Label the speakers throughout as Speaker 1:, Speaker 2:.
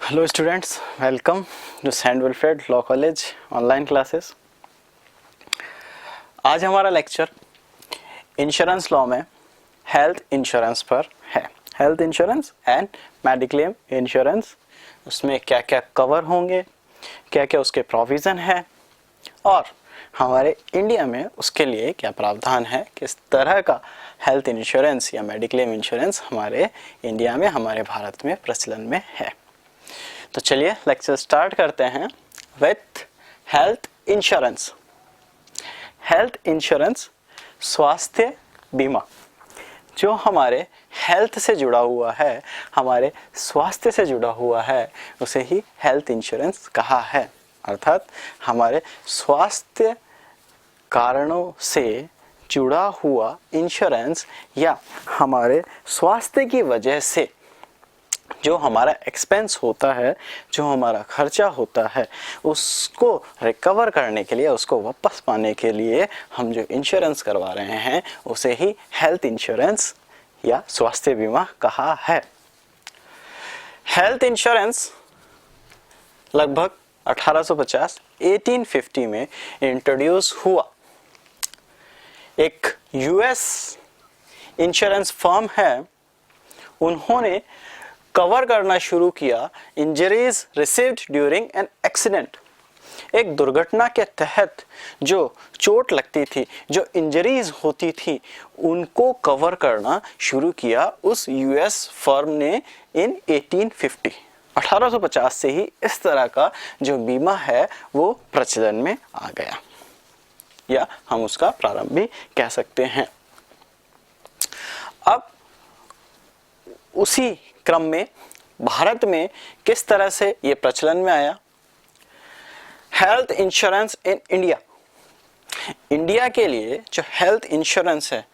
Speaker 1: Hello students, welcome to saint Wilfred law college online classes. आज हमारा lecture insurance law में health insurance पर है। Health insurance and mediclaim insurance, उसमें क्या क्या कवर होंगे, क्या क्या उसके प्रोविज़न है और हमारे इंडिया में उसके लिए क्या प्रावधान है, किस तरह का हेल्थ इंश्योरेंस या मेडिक्लेम इंश्योरेंस हमारे इंडिया में, हमारे भारत में प्रचलन में है। तो चलिए लेक्चर स्टार्ट करते हैं with health insurance. Health insurance स्वास्थ्य बीमा जो हमारे हेल्थ से जुड़ा हुआ है, हमारे स्वास्थ्य से जुड़ा हुआ है, उसे ही हेल्थ इंश्योरेंस कहा है। अर्थात हमारे स्वास्थ्य कारणों से जुड़ा हुआ इंश्योरेंस या हमारे स्वास्थ्य की वजह से जो हमारा एक्सपेंस होता है, जो हमारा खर्चा होता है, उसको रिकवर करने के लिए, उसको वापस पाने के लिए हम जो इंश्योरेंस करवा रहे हैं उसे ही हेल्थ इंश्योरेंस या स्वास्थ्य बीमा कहा है। हेल्थ इंश्योरेंस लगभग 1850 में इंट्रोड्यूस हुआ। एक यूएस इंश्योरेंस फर्म है, उन्होंने कवर करना शुरू किया injuries received during an accident. एक दुर्घटना के तहत जो चोट लगती थी, जो इंजरीज होती थी, उनको कवर करना शुरू किया उस यूएस फर्म ने इन 1850 से ही इस तरह का जो बीमा है वो प्रचलन में आ गया, या हम उसका प्रारंभ भी कह सकते हैं। अब उसी क्रम में भारत में किस तरह से ये प्रचलन में आया। Health insurance in India, India के लिए जो हेल्थ इंश्योरेंस है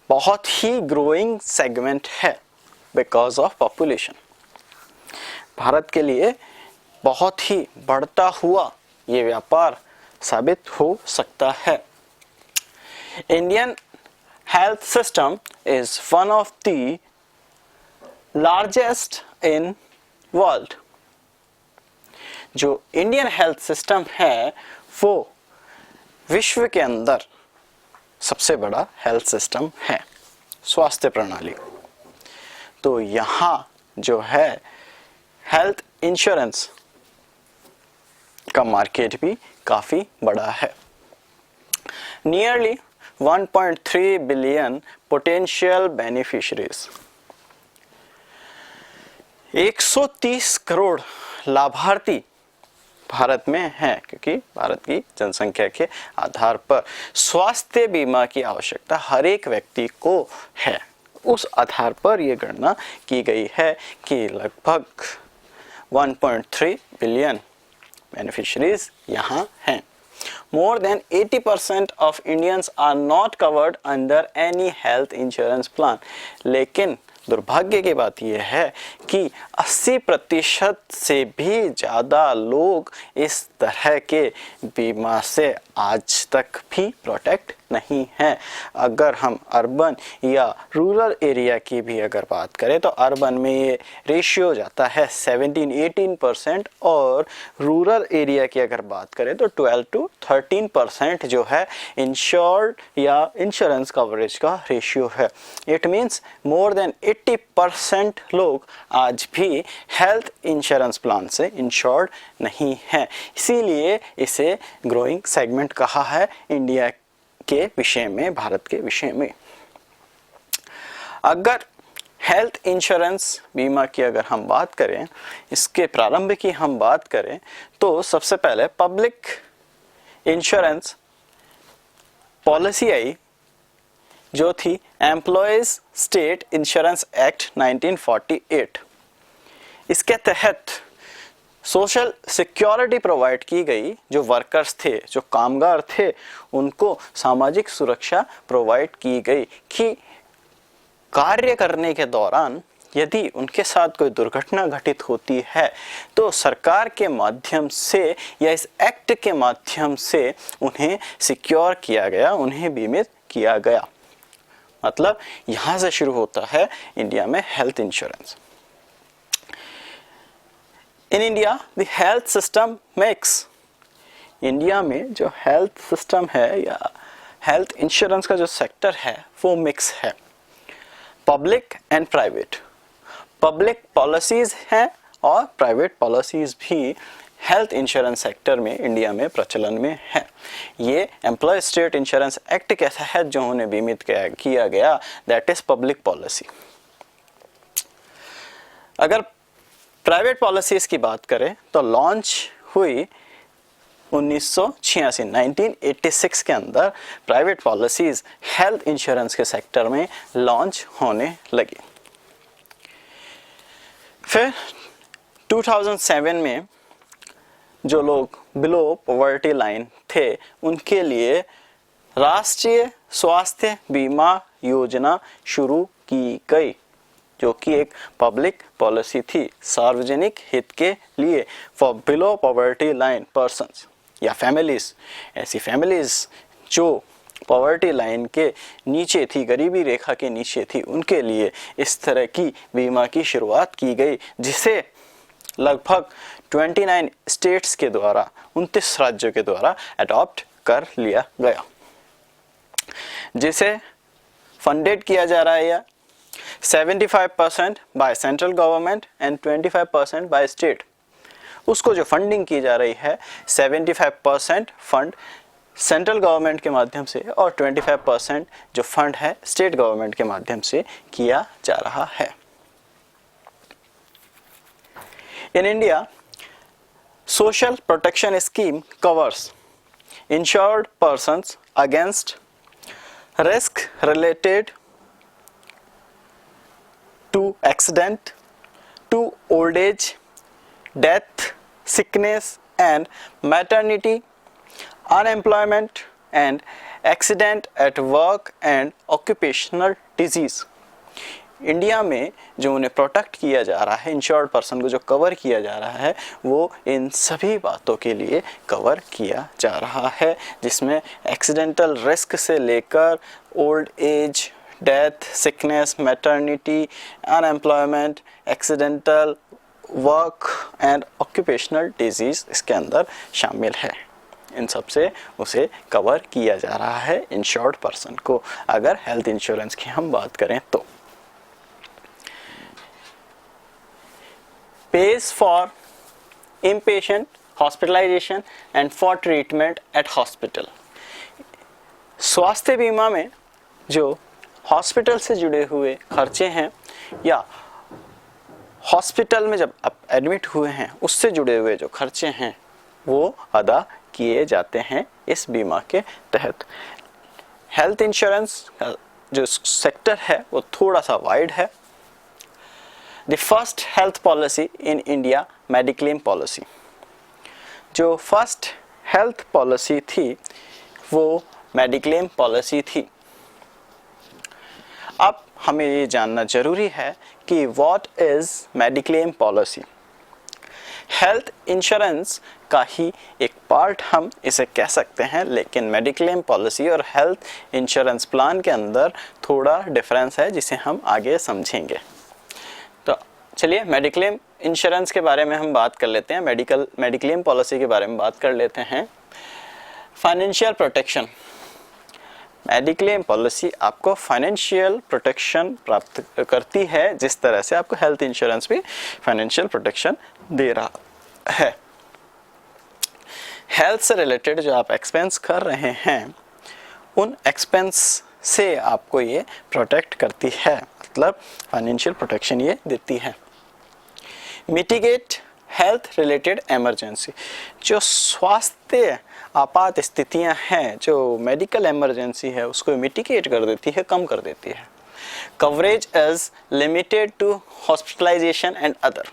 Speaker 1: बहुत ही ग्रोइंग सेगमेंट है बिकॉज ऑफ पॉपुलेशन। भारत के लिए बहुत ही बढ़ता हुआ ये व्यापार साबित हो सकता है। Indian health system is one of the largest in world. जो इंडियन हेल्थ सिस्टम है वो विश्व के अंदर सबसे बड़ा हेल्थ सिस्टम है, स्वास्थ्य प्रणाली। तो यहाँ जो है हेल्थ इंश्योरेंस का मार्केट भी काफी बड़ा है। Nearly 1.3 billion potential beneficiaries, 130 crore लाभार्थी भारत में हैं, क्योंकि भारत की जनसंख्या के आधार पर स्वास्थ्य बीमा की आवश्यकता हर एक व्यक्ति को है। उस आधार पर यह गणना की गई है कि लगभग 1.3 बिलियन बेनिफिशरीज यहाँ हैं। More than 80% of Indians are not covered under any health insurance plan. लेकिन दुर्भाग्य की बात यह है कि 80% से भी ज़्यादा लोग इस तरह के बीमा से आज तक भी प्रोटेक्ट नहीं हैं। अगर हम अर्बन या रूरल एरिया की भी अगर बात करें तो अर्बन में ये रेशियो जाता है 17-18% और रूरल एरिया की अगर बात करें तो 12-13% जो है इंश्योर्ड या इंश्योरेंस कवरेज का रेशियो है। इट मीन्स मोर देन 80% लोग आज भी हेल्थ इंश्योरेंस प्लान से इंश्योर्ड नहीं है। इसीलिए इसे ग्रोइंग सेगमेंट कहा है इंडिया के विषय में, भारत के विषय में। अगर हेल्थ इंश्योरेंस बीमा की अगर हम बात करें, इसके प्रारंभ की हम बात करें तो सबसे पहले पब्लिक इंश्योरेंस पॉलिसी आई जो थी एम्प्लॉयज स्टेट इंश्योरेंस एक्ट 1948। इसके तहत सोशल सिक्योरिटी प्रोवाइड की गई। जो वर्कर्स थे, जो कामगार थे, उनको सामाजिक सुरक्षा प्रोवाइड की गई कि कार्य करने के दौरान यदि उनके साथ कोई दुर्घटना घटित होती है तो सरकार के माध्यम से या इस एक्ट के माध्यम से उन्हें सिक्योर किया गया, उन्हें बीमित किया गया। मतलब यहाँ से शुरू होता है इंडिया में health insurance. In India the health system mix, India में जो हेल्थ सिस्टम है या हेल्थ इंश्योरेंस का जो सेक्टर है वो मिक्स है, public and private. Public policies हैं और प्राइवेट पॉलिसीज भी हेल्थ इंश्योरेंस सेक्टर में इंडिया में प्रचलन में है। ये एम्प्लॉय स्टेट इंश्योरेंस एक्ट के तहत जो उन्हें बीमित किया गया, दैट इज पब्लिक पॉलिसी। अगर प्राइवेट पॉलिसीज की बात करें तो लॉन्च हुई 1986 के अंदर प्राइवेट पॉलिसीज हेल्थ इंश्योरेंस के सेक्टर में लॉन्च होने लगी। फिर 2007 में जो लोग बिलो पॉवर्टी लाइन थे उनके लिए राष्ट्रीय स्वास्थ्य बीमा योजना शुरू की गई, जो कि एक पब्लिक पॉलिसी थी, सार्वजनिक हित के लिए, for below poverty line persons या फैमिलीज। ऐसी फैमिलीज जो पॉवर्टी लाइन के नीचे थी, गरीबी रेखा के नीचे थी, उनके लिए इस तरह की बीमा की शुरुआत की गई, जिसे लगभग 29 स्टेट्स के द्वारा, 29 राज्यों के द्वारा अडॉप्ट कर लिया गया, जिसे फंडेड किया जा रहा है या 75% by central government and 25% by state. उसको जो फंडिंग की जा रही है 75% फंड सेंट्रल गवर्नमेंट के माध्यम से और 25% जो फंड है स्टेट गवर्नमेंट के माध्यम से किया जा रहा है। In India, social protection scheme covers insured persons against risk related to accident, to old age, death, sickness and maternity, unemployment and accident at work and occupational disease। India में जो उन्हें प्रोटेक्ट किया जा रहा है, इंश्योर्ड पर्सन को जो cover किया जा रहा है, वो इन सभी बातों के लिए कवर किया जा रहा है, जिसमें एक्सीडेंटल रिस्क से लेकर old age, death, sickness, maternity, unemployment, accidental work and occupational disease इसके अंदर शामिल है। इन सब से उसे कवर किया जा रहा है इंश्योर्ड पर्सन को। अगर हेल्थ इंश्योरेंस की हम बात करें तो pays for inpatient hospitalization and for treatment at hospital। स्वास्थ्य बीमा में जो हॉस्पिटल से जुड़े हुए खर्चे हैं या हॉस्पिटल में जब आप एडमिट हुए हैं उससे जुड़े हुए जो खर्चे हैं वो अदा किए जाते हैं इस बीमा के तहत। हेल्थ इंश्योरेंस का जो सेक्टर है वो थोड़ा सा वाइड है। The first health policy in India, Mediclaim policy। जो फर्स्ट हेल्थ पॉलिसी थी वो मेडिक्लेम पॉलिसी थी। अब हमें ये जानना जरूरी है कि what is mediclaim policy. Health insurance का ही एक पार्ट हम इसे कह सकते हैं, लेकिन मेडिक्लेम पॉलिसी और हेल्थ इंश्योरेंस प्लान के अंदर थोड़ा डिफरेंस है जिसे हम आगे समझेंगे। तो चलिए मेडिक्लेम इंश्योरेंस के बारे में हम बात कर लेते हैं, मेडिक्लेम पॉलिसी के बारे में बात कर लेते हैं। फाइनेंशियल प्रोटेक्शन, मेडिक्लेम पॉलिसी आपको फाइनेंशियल प्रोटेक्शन प्राप्त करती है, जिस तरह से आपको हेल्थ इंश्योरेंस भी फाइनेंशियल प्रोटेक्शन दे रहा है। हेल्थ से रिलेटेड जो आप एक्सपेंस कर रहे हैं उन एक्सपेंस से आपको ये प्रोटेक्ट करती है, मतलब फाइनेंशियल प्रोटेक्शन ये देती है। मिटिगेट हेल्थ रिलेटेड इमरजेंसी, जो स्वास्थ्य आपात स्थितियां हैं, जो मेडिकल इमरजेंसी है उसको मिटिगेट कर देती है, कम कर देती है। Coverage is limited to hospitalisation and other.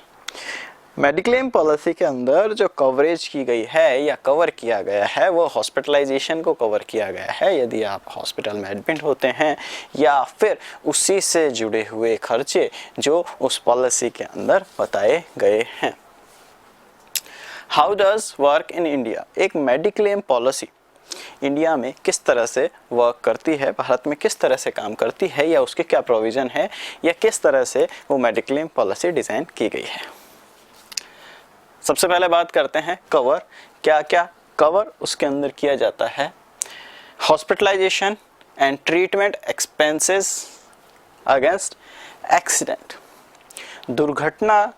Speaker 1: Mediclaim policy के अंदर जो कवरेज की गई है या कवर किया गया है वो हॉस्पिटलाइजेशन को कवर किया गया है, यदि आप हॉस्पिटल में एडमिट होते हैं या फिर उसी से जुड़े हुए खर्चे जो उस पॉलिसी के अंदर बताए गए हैं। How does work in India, एक मेडिक्लेम पॉलिसी इंडिया में किस तरह से वर्क करती है, भारत में किस तरह से काम करती है, या उसके क्या प्रोविज़न है, या किस तरह से वो मेडिक्लेम पॉलिसी डिज़ाइन की गई है। सबसे पहले बात करते हैं कवर। क्या क्या कवर उसके अंदर किया जाता है? Hospitalisation and treatment expenses against accident, दुर्घटना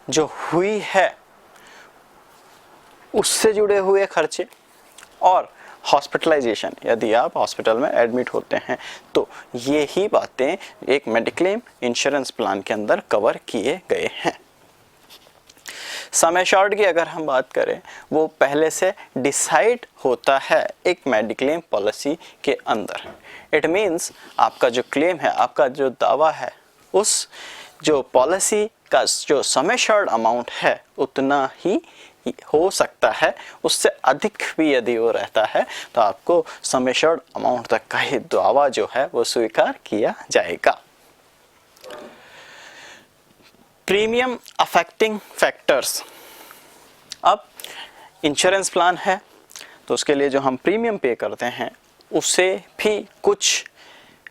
Speaker 1: जो हुई है उससे जुड़े हुए खर्चे, और हॉस्पिटलाइजेशन, यदि आप हॉस्पिटल में एडमिट होते हैं तो ये ही बातें एक मेडिक्लेम इंश्योरेंस प्लान के अंदर कवर किए गए हैं। सम एश्योर्ड की अगर हम बात करें, वो पहले से डिसाइड होता है एक मेडिक्लेम पॉलिसी के अंदर। इट मीन्स आपका जो क्लेम है, आपका जो दावा है, उस जो पॉलिसी का जो सम एश्योर्ड अमाउंट है उतना ही हो सकता है, उससे अधिक भी यदि वो रहता है तो आपको सम एश्योर्ड अमाउंट तक का ही दावा जो है वो स्वीकार किया जाएगा। Premium affecting factors. अब इंश्योरेंस प्लान है तो उसके लिए जो हम प्रीमियम पे करते हैं उससे भी कुछ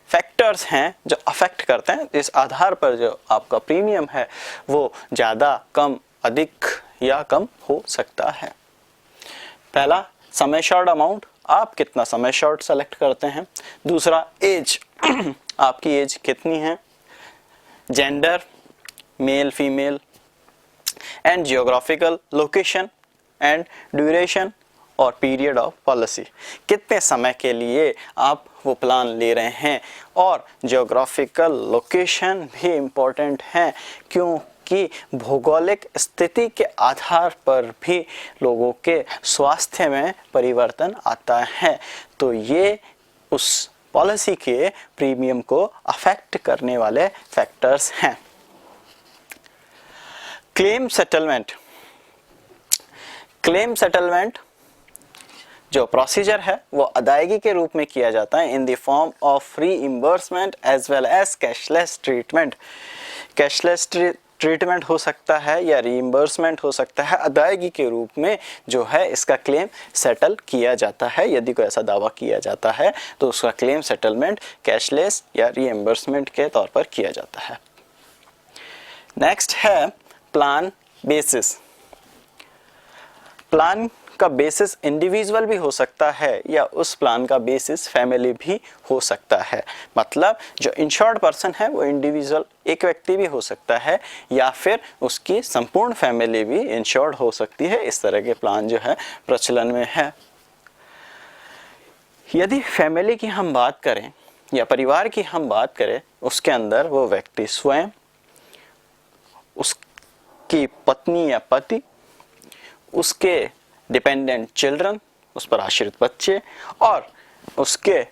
Speaker 1: फैक्टर्स हैं जो अफेक्ट करते हैं, इस आधार पर जो आपका प्रीमियम है वो ज़्यादा, कम, अधिक या कम हो सकता है। पहला, सम एश्योर्ड अमाउंट, आप कितना सम एश्योर्ड सेलेक्ट करते हैं। दूसरा, एज आपकी एज कितनी है। Gender, male female, and geographical location and duration और पीरियड ऑफ पॉलिसी, कितने समय के लिए आप वो प्लान ले रहे हैं। और जियोग्राफिकल लोकेशन भी इम्पोर्टेंट है, क्योंकि भौगोलिक स्थिति के आधार पर भी लोगों के स्वास्थ्य में परिवर्तन आता है, तो ये उस पॉलिसी के प्रीमियम को अफेक्ट करने वाले फैक्टर्स हैं। Claim settlement. क्लेम सेटलमेंट जो प्रोसीजर है वो अदायगी के रूप में किया जाता है in the form of reimbursement as well as cashless treatment. Cashless treatment हो सकता है या रीइंबर्समेंट हो सकता है, अदायगी के रूप में जो है इसका क्लेम सेटल किया जाता है। यदि कोई ऐसा दावा किया जाता है तो उसका क्लेम सेटलमेंट कैशलेस या रीइंबर्समेंट के तौर पर किया जाता है। नेक्स्ट है प्लान बेसिस। प्लान का बेसिस इंडिविजुअल भी हो सकता है या उस प्लान का बेसिस फैमिली भी हो सकता है। मतलब जो इंश्योर्ड पर्सन है वो इंडिविजुअल एक व्यक्ति भी हो सकता है या फिर उसकी संपूर्ण फैमिली भी इंश्योर्ड हो सकती है। इस तरह के प्लान जो है प्रचलन में है। यदि फैमिली की हम बात करें या परिवार की हम बात करें, उसके अंदर वो व्यक्ति स्वयं, उसकी पत्नी या पति, उसके डिपेंडेंट चिल्ड्रन, उस पर आश्रित बच्चे और उसके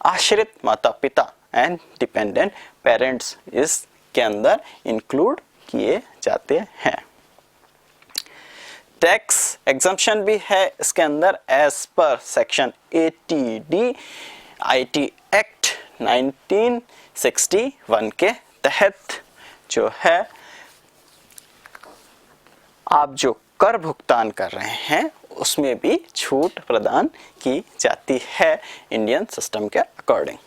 Speaker 1: आश्रित माता पिता एंड डिपेंडेंट पेरेंट्स इसके अंदर इंक्लूड किए जाते हैं। टैक्स एग्जम्पशन भी है इसके अंदर as per section 80D IT act 1961 के तहत जो है आप जो कर भुगतान कर रहे हैं उसमें भी छूट प्रदान की जाती है इंडियन सिस्टम के अकॉर्डिंग।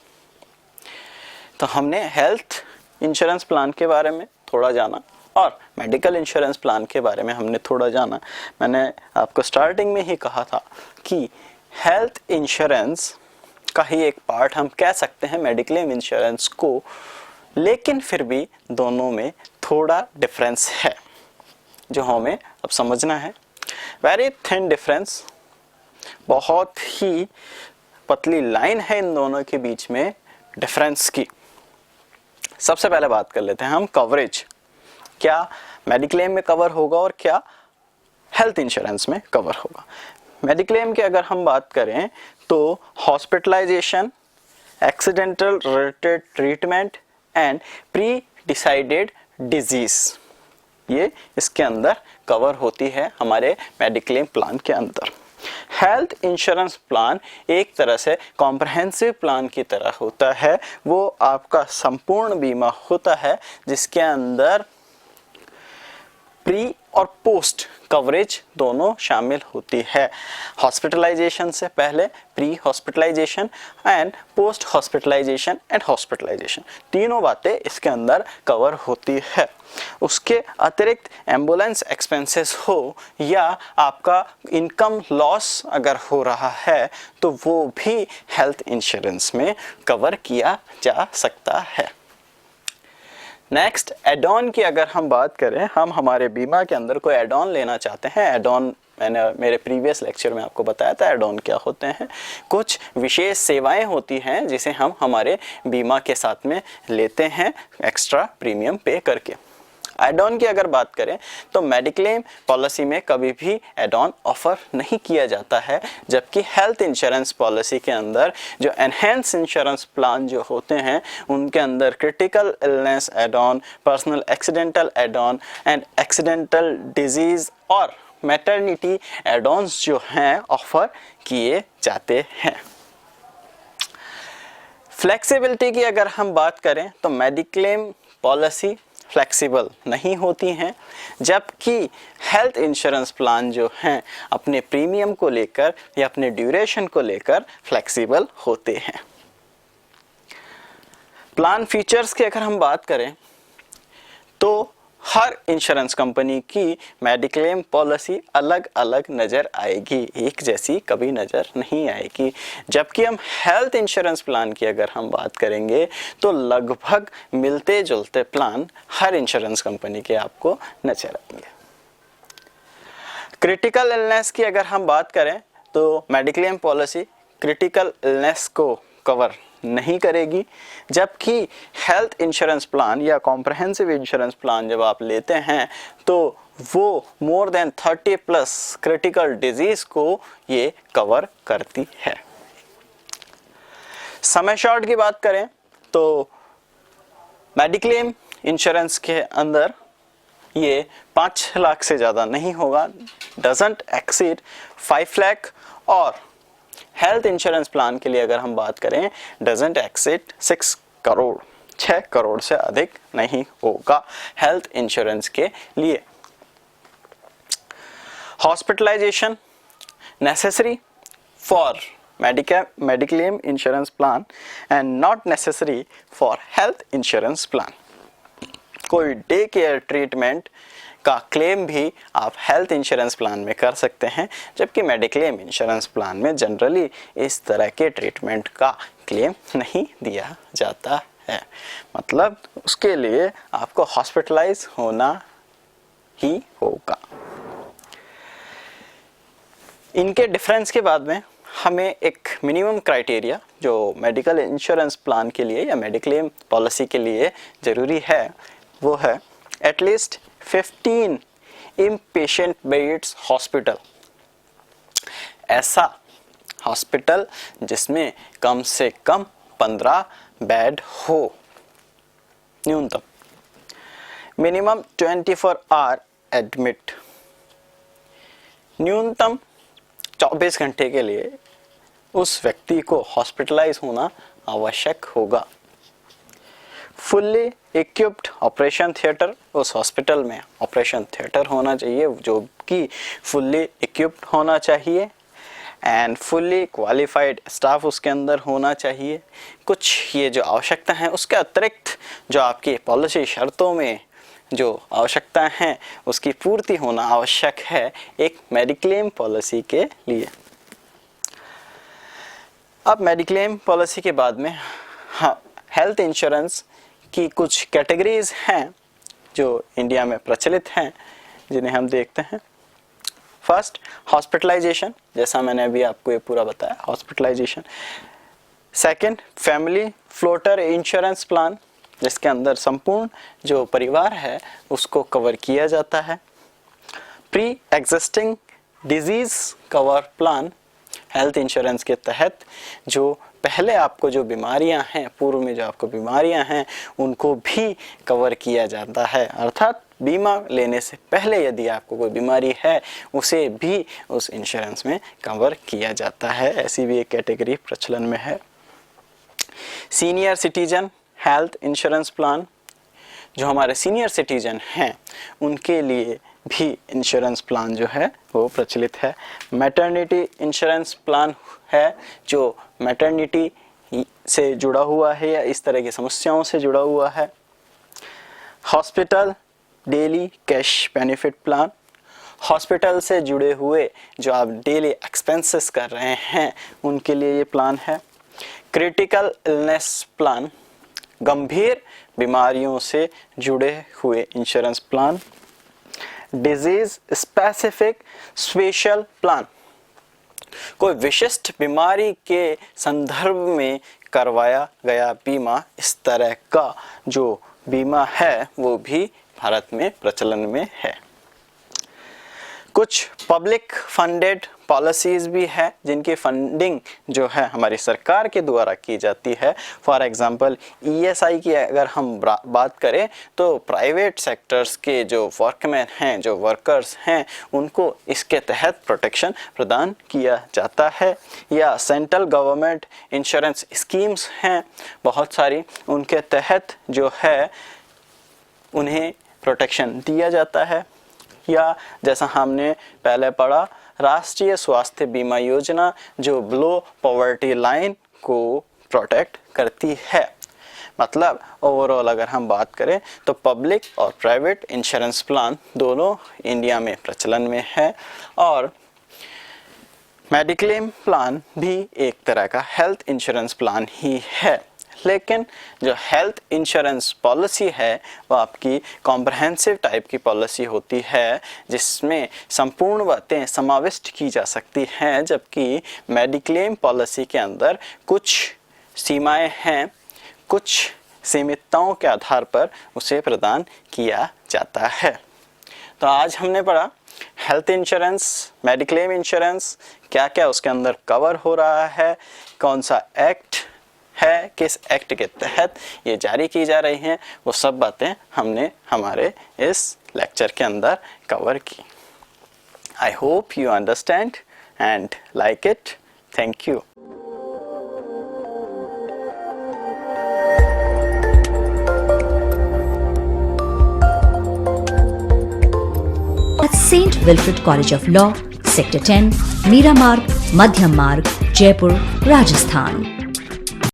Speaker 1: तो हमने हेल्थ इंश्योरेंस प्लान के बारे में थोड़ा जाना और मेडिकल इंश्योरेंस प्लान के बारे में हमने थोड़ा जाना। मैंने आपको स्टार्टिंग में ही कहा था कि हेल्थ इंश्योरेंस का ही एक पार्ट हम कह सकते हैं मेडिक्लेम इंश्योरेंस को, लेकिन फिर भी दोनों में थोड़ा डिफरेंस है जो हमें अब समझना है। वेरी थिन डिफरेंस, बहुत ही पतली लाइन है इन दोनों के बीच में डिफरेंस की। सबसे पहले बात कर लेते हैं हम कवरेज, क्या मेडिक्लेम में कवर होगा और क्या हेल्थ इंश्योरेंस में कवर होगा। मेडिक्लेम की अगर हम बात करें तो hospitalisation, accidental related treatment and pre decided disease, ये इसके अंदर कवर होती है हमारे मेडिक्लेम प्लान के अंदर। हेल्थ इंश्योरेंस प्लान एक तरह से कॉम्प्रहेंसिव प्लान की तरह होता है, वो आपका संपूर्ण बीमा होता है जिसके अंदर प्री और पोस्ट कवरेज दोनों शामिल होती है। हॉस्पिटलाइजेशन से पहले pre hospitalisation and post hospitalisation and hospitalisation, तीनों बातें इसके अंदर कवर होती है। उसके अतिरिक्त एम्बुलेंस एक्सपेंसेस हो या आपका इनकम लॉस अगर हो रहा है तो वो भी हेल्थ इंश्योरेंस में कवर किया जा सकता है। नेक्स्ट, एड ऑन की अगर हम बात करें, हम हमारे बीमा के अंदर कोई एड ऑन लेना चाहते हैं। एड ऑन मैंने मेरे प्रीवियस लेक्चर में आपको बताया था एड ऑन क्या होते हैं। कुछ विशेष सेवाएं होती हैं जिसे हम हमारे बीमा के साथ में लेते हैं एक्स्ट्रा प्रीमियम पे करके। एड ऑन की अगर बात करें तो मेडिक्लेम पॉलिसी में कभी भी एड ऑन ऑफर नहीं किया जाता है, जबकि हेल्थ इंश्योरेंस पॉलिसी के अंदर जो एनहेंस इंश्योरेंस प्लान जो होते हैं उनके अंदर critical illness add on, personal accidental add on and accidental disease और मैटरनिटी एड ऑन्स जो हैं ऑफर किए जाते हैं। फ्लेक्सिबिलिटी की अगर हम बात करें तो मेडिक्लेम पॉलिसी फ्लेक्सिबल नहीं होती हैं, जबकि हेल्थ इंश्योरेंस प्लान जो हैं अपने प्रीमियम को लेकर या अपने ड्यूरेशन को लेकर फ्लेक्सिबल होते हैं। प्लान फीचर्स की अगर हम बात करें तो हर इंश्योरेंस कंपनी की मेडिक्लेम पॉलिसी अलग अलग नज़र आएगी, एक जैसी कभी नज़र नहीं आएगी। जबकि हम हेल्थ इंश्योरेंस प्लान की अगर हम बात करेंगे तो लगभग मिलते जुलते प्लान हर इंश्योरेंस कंपनी के आपको नज़र आएंगे। क्रिटिकल इलनेस की अगर हम बात करें तो मेडिक्लेम पॉलिसी क्रिटिकल इलनेस को कवर नहीं करेगी, जबकि हेल्थ इंश्योरेंस प्लान या कॉम्प्रहेंसिव इंश्योरेंस प्लान जब आप लेते हैं तो वो मोर देन 30+ क्रिटिकल डिजीज को ये कवर करती है। सम एश्योर्ड की बात करें तो मेडिक्लेम इंश्योरेंस के अंदर ये 5 लाख से ज़्यादा नहीं होगा, डजंट एक्सीड 5 लाख, और हेल्थ इंश्योरेंस प्लान के लिए अगर हम बात करें डजंट एक्सीड 6 करोड़, 6 करोड़ से अधिक नहीं होगा हेल्थ इंश्योरेंस के लिए। Hospitalisation necessary for mediclaim insurance plan and not necessary for health insurance plan. कोई डे केयर ट्रीटमेंट का क्लेम भी आप हेल्थ इंश्योरेंस प्लान में कर सकते हैं, जबकि मेडिक्लेम इंश्योरेंस प्लान में जनरली इस तरह के ट्रीटमेंट का क्लेम नहीं दिया जाता है। मतलब उसके लिए आपको हॉस्पिटलाइज होना ही होगा। इनके डिफरेंस के बाद में हमें एक मिनिमम क्राइटेरिया जो मेडिकल इंश्योरेंस प्लान के लिए या मेडिक्लेम पॉलिसी के लिए ज़रूरी है वो है एटलीस्ट 15 इनपेशेंट बेड्स हॉस्पिटल। ऐसा हॉस्पिटल जिसमें कम से कम 15 बेड हो न्यूनतम, मिनिमम 24 आवर एडमिट, न्यूनतम 24 घंटे के लिए उस व्यक्ति को हॉस्पिटलाइज होना आवश्यक होगा। फुल्ली इक्विप्ड ऑपरेशन थिएटर, उस हॉस्पिटल में ऑपरेशन थिएटर होना चाहिए जो कि फुल्ली इक्विप्ड होना चाहिए, एंड फुल्ली क्वालिफाइड स्टाफ उसके अंदर होना चाहिए। कुछ ये जो आवश्यकता है उसके अतिरिक्त जो आपकी पॉलिसी शर्तों में जो आवश्यकता हैं उसकी पूर्ति होना आवश्यक है एक मेडिक्लेम पॉलिसी के लिए। अब मेडिक्लेम पॉलिसी के बाद में हाँ, हेल्थ इंश्योरेंस की कुछ कैटेगरीज हैं जो इंडिया में प्रचलित हैं जिन्हें हम देखते हैं। फर्स्ट, हॉस्पिटलाइजेशन, जैसा मैंने अभी आपको ये पूरा बताया, hospitalisation. Second, family floater insurance plan, जिसके अंदर संपूर्ण जो परिवार है उसको कवर किया जाता है। Pre existing disease cover plan, health insurance के तहत जो पहले आपको जो बीमारियां हैं, पूर्व में जो आपको बीमारियां हैं उनको भी कवर किया जाता है, अर्थात बीमा लेने से पहले यदि आपको कोई बीमारी है उसे भी उस इंश्योरेंस में कवर किया जाता है। ऐसी भी एक कैटेगरी प्रचलन में है। Senior citizen health insurance plan, जो हमारे सीनियर सिटीजन हैं उनके लिए भी इंश्योरेंस प्लान जो है वो प्रचलित है। मैटरनिटी इंश्योरेंस प्लान है जो मैटरनिटी से जुड़ा हुआ है या इस तरह की समस्याओं से जुड़ा हुआ है। Hospital daily cash benefit plan, hospital से जुड़े हुए जो आप डेली एक्सपेंसेस कर रहे हैं उनके लिए ये प्लान है। क्रिटिकल इलनेस प्लान, गंभीर बीमारियों से जुड़े हुए insurance plan. Disease specific special plan, कोई विशिष्ट बीमारी के संदर्भ में करवाया गया बीमा, इस तरह का जो बीमा है वो भी भारत में प्रचलन में है। कुछ पब्लिक फंडेड पॉलिसीज़ भी है जिनकी फंडिंग जो है हमारी सरकार के द्वारा की जाती है। फॉर एग्जांपल ईएसआई की अगर हम बात करें तो प्राइवेट सेक्टर्स के जो वर्कमैन हैं, जो वर्कर्स हैं, उनको इसके तहत प्रोटेक्शन प्रदान किया जाता है। या सेंट्रल गवर्नमेंट इंश्योरेंस स्कीम्स हैं बहुत सारी, उनके तहत जो है उन्हें प्रोटेक्शन दिया जाता है। या जैसा हमने पहले पढ़ा राष्ट्रीय स्वास्थ्य बीमा योजना जो बिलो पॉवर्टी लाइन को प्रोटेक्ट करती है। मतलब ओवरऑल अगर हम बात करें तो पब्लिक और प्राइवेट इंश्योरेंस प्लान दोनों इंडिया में प्रचलन में है। और मेडिक्लेम प्लान भी एक तरह का हेल्थ इंश्योरेंस प्लान ही है, लेकिन जो हेल्थ इंश्योरेंस पॉलिसी है वो आपकी कॉम्प्रहेंसिव टाइप की पॉलिसी होती है जिसमें संपूर्ण बातें समाविष्ट की जा सकती हैं, जबकि मेडिक्लेम पॉलिसी के अंदर कुछ सीमाएं हैं, कुछ सीमितताओं के आधार पर उसे प्रदान किया जाता है। तो आज हमने पढ़ा हेल्थ इंश्योरेंस, मेडिक्लेम इंश्योरेंस, क्या क्या उसके अंदर कवर हो रहा है, कौन सा एक्ट है, किस एक्ट के तहत ये जारी की जा रही हैं, वो सब बातें हमने हमारे इस लेक्चर के अंदर कवर की। I hope you understand and like it. Thank you.
Speaker 2: At St. Wilfrid College of Law, Sector 10, Meera Marg, Madhyam Marg, Jaipur, Rajasthan.